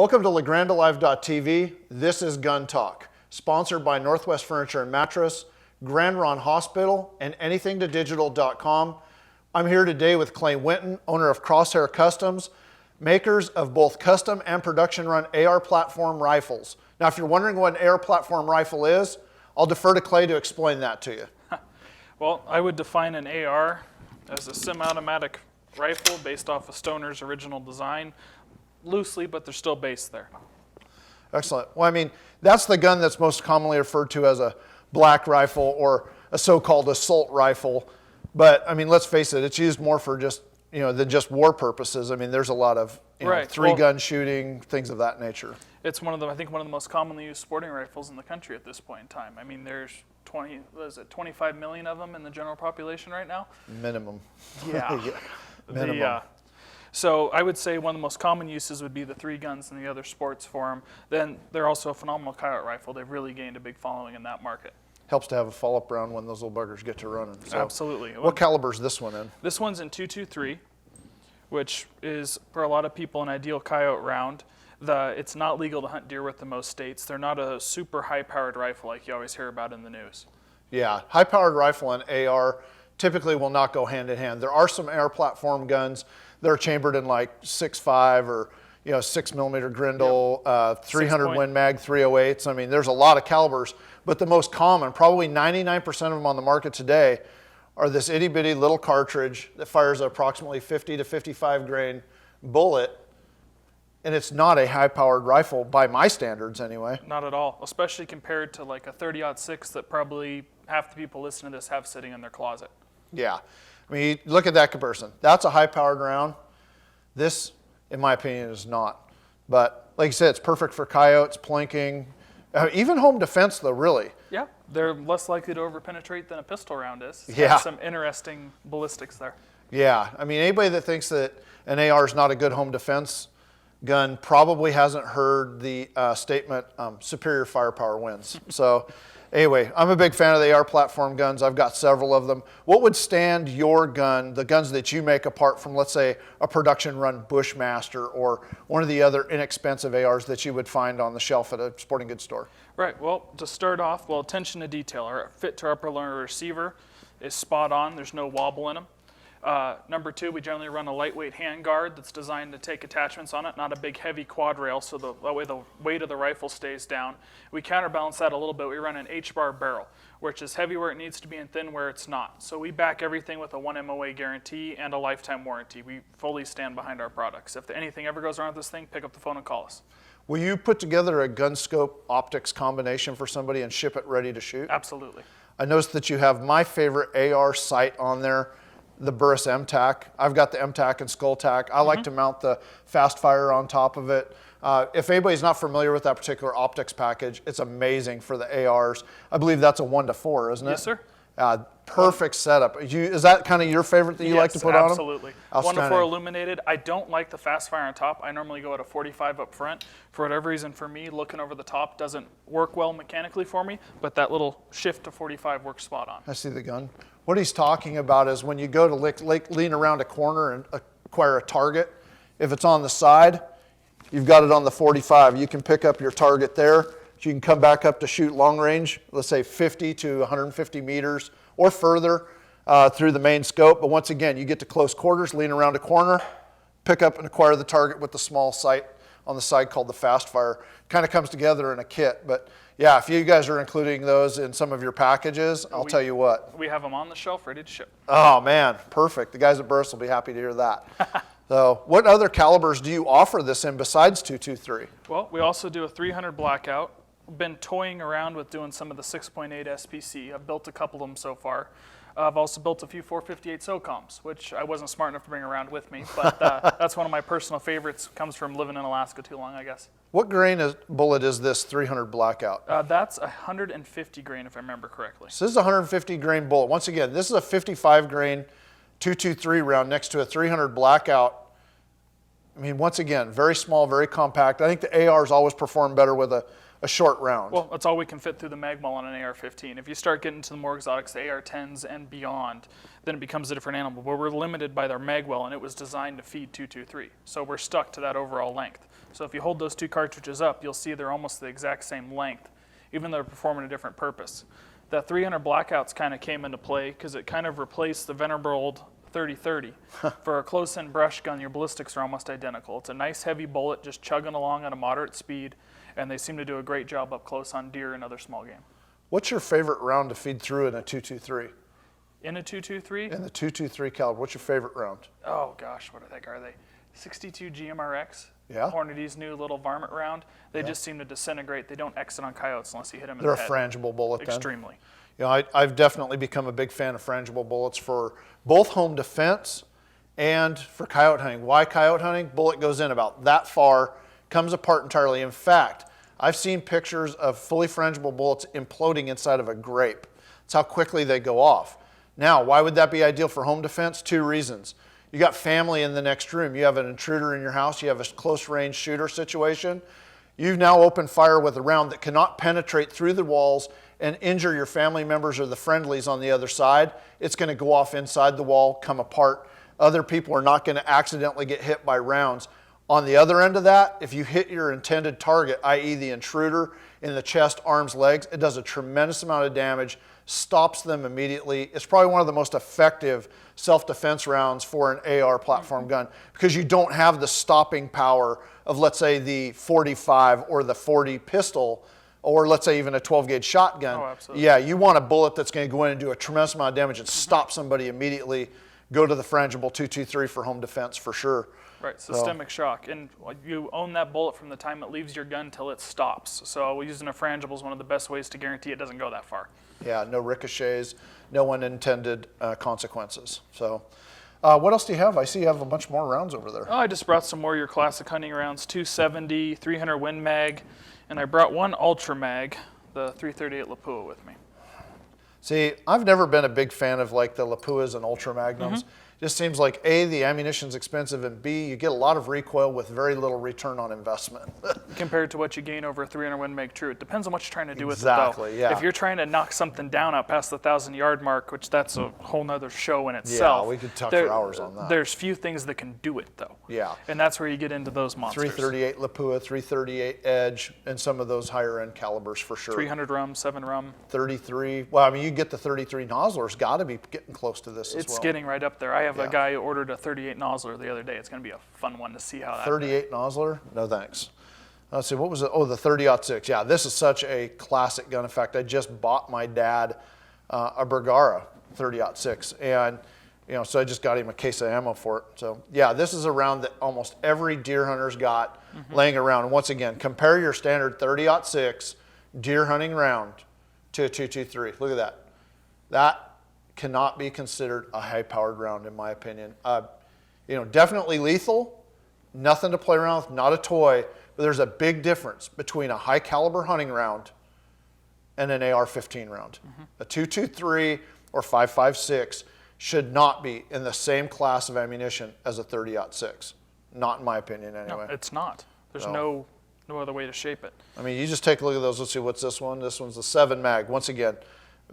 Welcome to LaGrandeAlive.tv. This is Gun Talk, sponsored by Northwest Furniture and Mattress, Grand Ron Hospital, and AnythingToDigital.com. I'm here today with Clay Winton, owner of Crosshair Customs, makers of both custom and production run AR platform rifles. Now, if you're wondering what an AR platform rifle is, I'll defer to Clay to explain that to you. Well, I would define an AR as a semi-automatic rifle based off of Stoner's original design, loosely, but they're still based there. Excellent. Well, I mean, that's the gun that's most commonly referred to as a black rifle or a so-called assault rifle. But I mean, let's face it, it's used more for just, than just war purposes. I mean, there's a lot of three-gun shooting, things of that nature. It's I think one of the most commonly used sporting rifles in the country at this point in time. I mean, there's 25 million of them in the general population right now? Minimum. Yeah. Yeah. Minimum. So I would say one of the most common uses would be the three guns and the other sports for them. Then they're also a phenomenal coyote rifle. They've really gained a big following in that market. Helps to have a follow-up round when those little buggers get to running. So absolutely. What caliber is this one in? This one's in .223, which is, for a lot of people, an ideal coyote round. It's not legal to hunt deer with in most states. They're not a super high-powered rifle like you always hear about in the news. Yeah, high-powered rifle and AR typically will not go hand in hand. There are some AR platform guns that are chambered in like 6.5 or 6mm Grindle, 300 Win Mag 308s. I mean, there's a lot of calibers, but the most common, probably 99% of them on the market today, are this itty bitty little cartridge that fires approximately 50 to 55 grain bullet. And it's not a high-powered rifle by my standards anyway. Not at all, especially compared to like a 30-06 that probably half the people listening to this have sitting in their closet. Yeah, I mean, look at that comparison. That's a high-powered round. This, in my opinion, is not. But like you said, it's perfect for coyotes, plinking, even home defense though, really. Yeah, they're less likely to overpenetrate than a pistol round is. Yeah. Some interesting ballistics there. Yeah, I mean, anybody that thinks that an AR is not a good home defense gun probably hasn't heard the statement, superior firepower wins. So anyway, I'm a big fan of the AR platform guns. I've got several of them. What would stand your gun, the guns that you make, apart from, let's say, a production run Bushmaster or one of the other inexpensive ARs that you would find on the shelf at a sporting goods store? Right, well, to start off, attention to detail. Our fit to upper lower receiver is spot on. There's no wobble in them. Number two, we generally run a lightweight handguard that's designed to take attachments on it, not a big heavy quad rail, so that way the weight of the rifle stays down. We counterbalance that a little bit. We run an H-bar barrel, which is heavy where it needs to be and thin where it's not. So we back everything with a 1 MOA guarantee and a lifetime warranty. We fully stand behind our products. If anything ever goes wrong with this thing, pick up the phone and call us. Will you put together a gun scope optics combination for somebody and ship it ready to shoot? Absolutely. I noticed that you have my favorite AR sight on there, the Burris M-TAC. I've got the M-TAC and Skull-TAC. I like to mount the Fast Fire on top of it. If anybody's not familiar with that particular optics package, it's amazing for the ARs. I believe that's a 1:4, isn't it? Yes, sir. Perfect setup. Is that kind of your favorite that you like to put on them? Absolutely. 1:4 illuminated. I don't like the Fast Fire on top. I normally go at a 45 up front. For whatever reason, for me, looking over the top doesn't work well mechanically for me, but that little shift to 45 works spot on. I see the gun. What he's talking about is when you go to lean around a corner and acquire a target, if it's on the side, you've got it on the 45. You can pick up your target there. You can come back up to shoot long range, let's say 50 to 150 meters or further through the main scope. But once again, you get to close quarters, lean around a corner, pick up and acquire the target with the small sight on the side called the Fast Fire. Kind of comes together in a kit. But yeah, if you guys are including those in some of your packages, I'll tell you what. We have them on the shelf ready to ship. Oh man, perfect. The guys at Burris will be happy to hear that. So what other calibers do you offer this in besides .223? Well, we also do a 300 blackout. Been toying around with doing some of the 6.8 SPC. I've built a couple of them so far. I've also built a few 458 SOCOMs, which I wasn't smart enough to bring around with me, but that's one of my personal favorites. Comes from living in Alaska too long, I guess. What grain bullet is this 300 blackout? That's 150 grain, if I remember correctly. So this is a 150 grain bullet. Once again, this is a 55 grain .223 round next to a 300 blackout. I mean, once again, very small, very compact. I think the ARs always perform better with a short round. Well, that's all we can fit through the mag mull on an AR-15. If you start getting to the more exotics, the AR-10s and beyond, then it becomes a different animal. But we're limited by their mag well, and it was designed to feed .223. So we're stuck to that overall length. So if you hold those two cartridges up, you'll see they're almost the exact same length, even though they're performing a different purpose. That 300 Blackouts kind of came into play because it kind of replaced the venerable old 30-30. For a close-in brush gun, your ballistics are almost identical. It's a nice heavy bullet just chugging along at a moderate speed, and they seem to do a great job up close on deer and other small game. What's your favorite round to feed through in a 223? In a 223? In the 223 caliber, what's your favorite round? Oh gosh, what the heck are they? 62 GMRX. Yeah. Hornady's new little varmint round. They just seem to disintegrate. They don't exit on coyotes unless you hit them in They're the head. a frangible bullet then? Extremely. You know, I've definitely become a big fan of frangible bullets for both home defense and for coyote hunting. Why coyote hunting? Bullet goes in about that far, comes apart entirely. In fact, I've seen pictures of fully frangible bullets imploding inside of a grape. That's how quickly they go off. Now, why would that be ideal for home defense? Two reasons. You got family in the next room. You have an intruder in your house. You have a close range shooter situation. You've now opened fire with a round that cannot penetrate through the walls and injure your family members or the friendlies on the other side. It's going to go off inside the wall, come apart. Other people are not going to accidentally get hit by rounds. On the other end of that, if you hit your intended target, i.e. the intruder, in the chest, arms, legs, it does a tremendous amount of damage, stops them immediately. It's probably one of the most effective self-defense rounds for an AR platform gun because you don't have the stopping power of, let's say, the 45 or the 40 pistol, or let's say even a 12-gauge shotgun. Oh, absolutely. Yeah, you want a bullet that's going to go in and do a tremendous amount of damage and stop somebody immediately. Go to the frangible 223 for home defense for sure. Right, systemic shock. And you own that bullet from the time it leaves your gun till it stops. So using a frangible is one of the best ways to guarantee it doesn't go that far. Yeah, no ricochets, no unintended consequences. So what else do you have? I see you have a bunch more rounds over there. Oh, I just brought some more of your classic hunting rounds, 270, 300 Win Mag, and I brought one Ultra Mag, the 338 Lapua with me. See, I've never been a big fan of like the Lapuas and Ultra Magnums. Just seems like A, the ammunition's expensive, and B, you get a lot of recoil with very little return on investment. Compared to what you gain over a 300 Win Mag True. It depends on what you're trying to do with it, Exactly, though. yeah. If you're trying to knock something down out past the 1,000-yard mark, which that's a whole nother show in itself. Yeah, we could talk for hours on that. There's few things that can do it, though. Yeah. And that's where you get into those monsters. 338 Lapua, 338 Edge, and some of those higher end calibers for sure. 300 rum, 7 rum. 33, well, I mean, you get the 33 Nozzler's got to be getting close to this as well. It's getting right up there. I have a guy who ordered a 38 Nozzler the other day. It's going to be a fun one to see how that 38 Nozzler? No thanks. Let's see, what was it? Oh, the 30-06. Yeah, this is such a classic gun. In fact, I just bought my dad a Bergara 30-06, and you know, so I just got him a case of ammo for it. So yeah, this is a round that almost every deer hunter's got laying around. And once again, compare your standard 30-06 deer hunting round to a 223. Look at that. That cannot be considered a high-powered round, in my opinion. You know, definitely lethal, nothing to play around with, not a toy, but there's a big difference between a high-caliber hunting round and an AR-15 round. A 223 or 5.56 should not be in the same class of ammunition as a 30-06. Not in my opinion, anyway. No, it's not. There's no other way to shape it. I mean, you just take a look at those. Let's see, what's this one? This one's the 7 mag. Once again,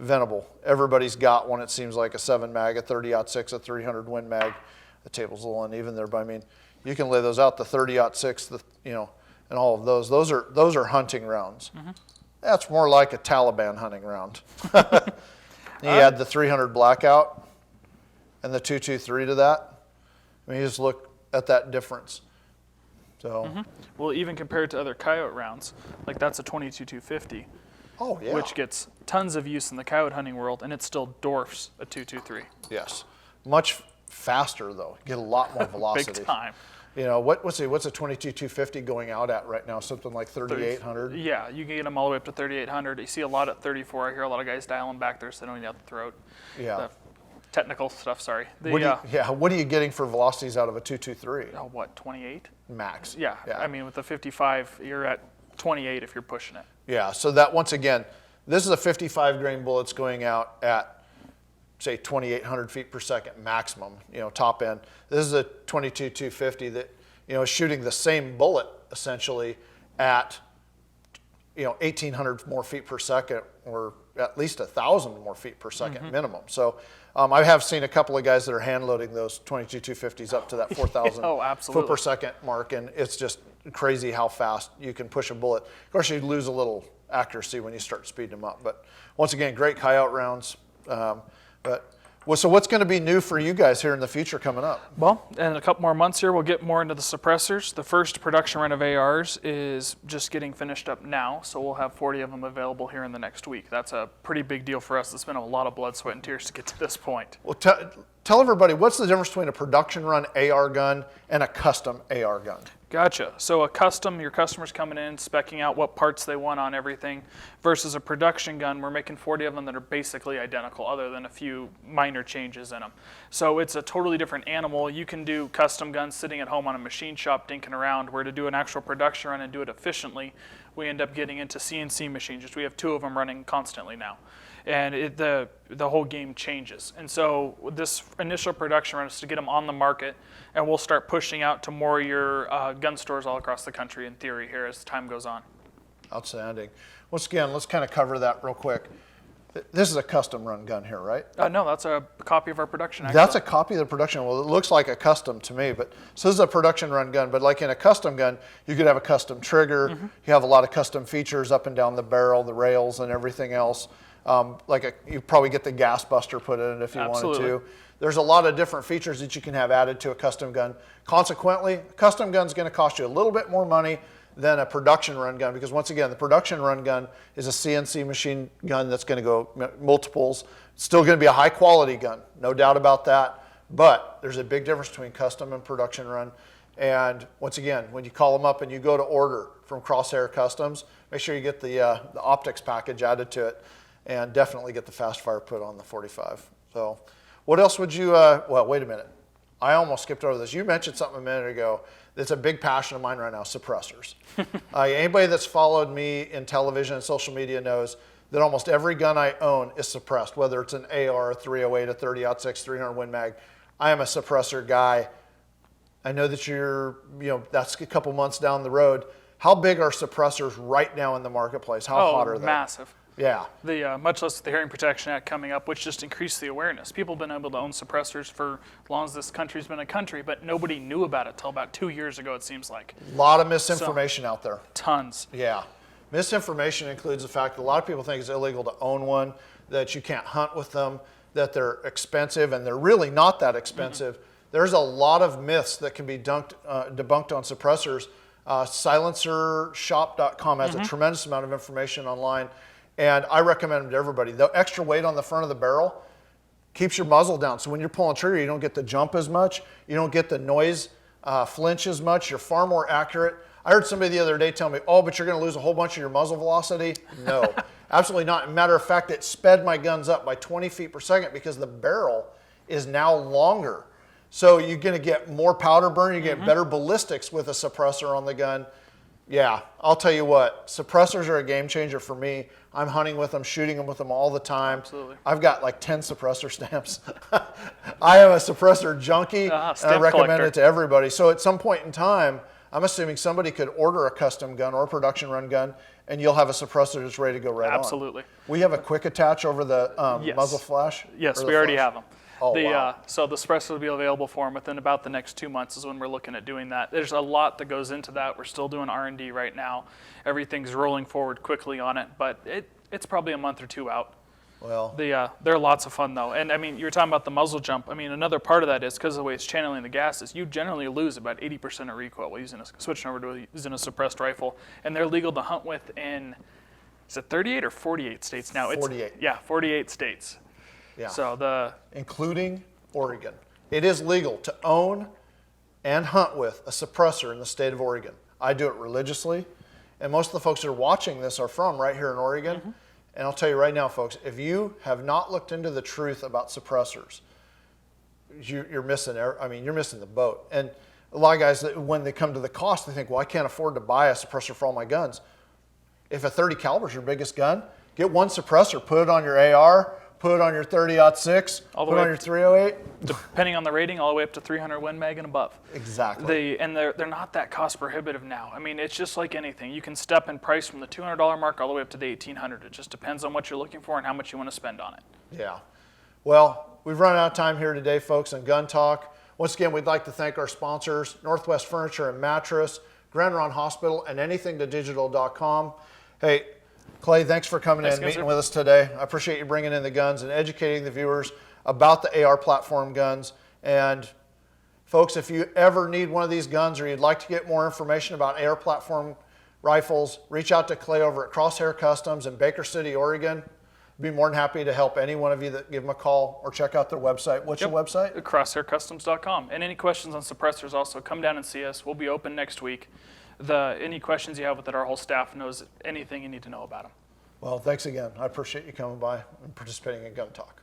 Venable. Everybody's got one, it seems like, a 7 mag, a 30-06, a 300 Win Mag. The table's a little uneven there, but I mean, you can lay those out, the 30-06, the, you know, and all of those. Those are hunting rounds. That's more like a Taliban hunting round. You add the 300 Blackout and the 223 to that. I mean, you just look at that difference. So. Well, even compared to other coyote rounds, like that's a 22-250. Oh, yeah. Which gets tons of use in the coyote hunting world, and it still dwarfs a 223. Yes. Much faster, though. Get a lot more velocity. Big time. You know, what's a 22-250 going out at right now? Something like 3,800? Yeah, you can get them all the way up to 3,800. You see a lot at 34. I hear a lot of guys dialing back there so they don't need out the throat. Yeah. The technical stuff, sorry. What are you getting for velocities out of a 223? Oh, what, 28? Max. Yeah, I mean, with the 55, you're at 28 if you're pushing it. Yeah, so that, once again, this is a 55 grain bullets going out at, say, 2,800 feet per second maximum, you know, top end. This is a 22-250 that, you know, is shooting the same bullet essentially at, you know, 1,800 more feet per second, or at least 1,000 more feet per second minimum. So I have seen a couple of guys that are hand loading those 22-250s up to that 4,000 foot per second mark, and it's just crazy how fast you can push a bullet. Of course, you lose a little accuracy when you start speeding them up. But once again, great coyote rounds. So what's going to be new for you guys here in the future coming up? Well, in a couple more months here, we'll get more into the suppressors. The first production run of ARs is just getting finished up now, so we'll have 40 of them available here in the next week. That's a pretty big deal for us. It's been a lot of blood, sweat, and tears to get to this point. Well, tell everybody, what's the difference between a production run AR gun and a custom AR gun? Gotcha. So a custom, your customer's coming in, speccing out what parts they want on everything, versus a production gun, we're making 40 of them that are basically identical, other than a few minor changes in them. So it's a totally different animal. You can do custom guns sitting at home on a machine shop dinking around, where to do an actual production run and do it efficiently, we end up getting into CNC machines, which we have 2 of them running constantly now. And the whole game changes. And so this initial production run is to get them on the market, and we'll start pushing out to more of your gun stores all across the country in theory here as time goes on. Outstanding. Once again, let's kind of cover that real quick. This is a custom run gun here, right? No, that's a copy of our production. Actually. That's a copy of the production. Well, it looks like a custom to me, but so this is a production run gun. But like in a custom gun, you could have a custom trigger. You have a lot of custom features up and down the barrel, the rails, and everything else. You probably get the gas buster put in it if you wanted to. There's a lot of different features that you can have added to a custom gun. Consequently, a custom gun is going to cost you a little bit more money than a production run gun, because once again, the production run gun is a CNC machine gun that's going to go multiples. It's still going to be a high quality gun, no doubt about that. But there's a big difference between custom and production run. And once again, when you call them up and you go to order from Crosshair Customs, make sure you get the optics package added to it, and definitely get the fast fire put on the 45. So what else would you, well, wait a minute. I almost skipped over this. You mentioned something a minute ago that's a big passion of mine right now, suppressors. Anybody that's followed me in television and social media knows that almost every gun I own is suppressed, whether it's an AR, a 308, a 30-06, 300 Win Mag. I am a suppressor guy. I know that that's a couple months down the road. How big are suppressors right now in the marketplace? How hot are they? Massive. Yeah. Much less the Hearing Protection Act coming up, which just increased the awareness. People have been able to own suppressors for as long as this country's been a country, but nobody knew about it till about 2 years ago, it seems like. A lot of misinformation out there. Tons. Yeah. Misinformation includes the fact that a lot of people think it's illegal to own one, that you can't hunt with them, that they're expensive, and they're really not that expensive. There's a lot of myths that can be debunked on suppressors. Silencershop.com has a tremendous amount of information online. And I recommend them to everybody. The extra weight on the front of the barrel keeps your muzzle down. So when you're pulling trigger, you don't get the jump as much. You don't get the noise flinch as much. You're far more accurate. I heard somebody the other day tell me, oh, but you're going to lose a whole bunch of your muzzle velocity. No, absolutely not. Matter of fact, it sped my guns up by 20 feet per second because the barrel is now longer. So you're going to get more powder burn. You get better ballistics with a suppressor on the gun. Yeah, I'll tell you what, suppressors are a game changer for me. I'm hunting with them, shooting them with them all the time. Absolutely. I've got like 10 suppressor stamps. I am a suppressor junkie, and I recommend it to everybody. So at some point in time, I'm assuming somebody could order a custom gun or a production run gun, and you'll have a suppressor that's ready to go right on. Absolutely. We have a quick attach over the muzzle flash? Yes, we already have them. Oh, wow. So the suppressor will be available for them within about the next 2 months is when we're looking at doing that. There's a lot that goes into that. We're still doing R&D right now. Everything's rolling forward quickly on it, but it's probably a month or 2 out. Well, they're lots of fun though. And I mean, you were talking about the muzzle jump. I mean, another part of that is because of the way it's channeling the gases, you generally lose about 80% of recoil while switching over to using a suppressed rifle. And they're legal to hunt with in, is it 38 or 48 states now? 48. 48 states. yeah. So including Oregon. It is legal to own and hunt with a suppressor in the state of Oregon. I do it religiously, and most of the folks that are watching this are from right here in Oregon. And I'll tell you right now, folks, if you have not looked into the truth about suppressors, you're missing. You're missing the boat. And a lot of guys, when they come to the cost, they think, well, I can't afford to buy a suppressor for all my guns. If a 30 caliber is your biggest gun, get one suppressor, put it on your AR, put it on your 30-06, put it on your 308. Depending on the rating, all the way up to 300 Win Mag and above. Exactly. They're not that cost prohibitive now. I mean, it's just like anything. You can step in price from the $200 mark all the way up to the $1,800. It just depends on what you're looking for and how much you want to spend on it. Yeah. Well, we've run out of time here today, folks, on Gun Talk. Once again, we'd like to thank our sponsors, Northwest Furniture and Mattress, Grand Ron Hospital, and anythingtodigital.com. Hey, Clay, thanks for coming in and meeting with us today. I appreciate you bringing in the guns and educating the viewers about the AR platform guns. And folks, if you ever need one of these guns or you'd like to get more information about AR platform rifles, reach out to Clay over at Crosshair Customs in Baker City, Oregon. I'd be more than happy to help any one of you that give them a call or check out their website. What's your website? CrosshairCustoms.com. And any questions on suppressors also, come down and see us. We'll be open next week. Any questions you have with it, our whole staff knows anything you need to know about them. Well, thanks again. I appreciate you coming by and participating in Gun Talk.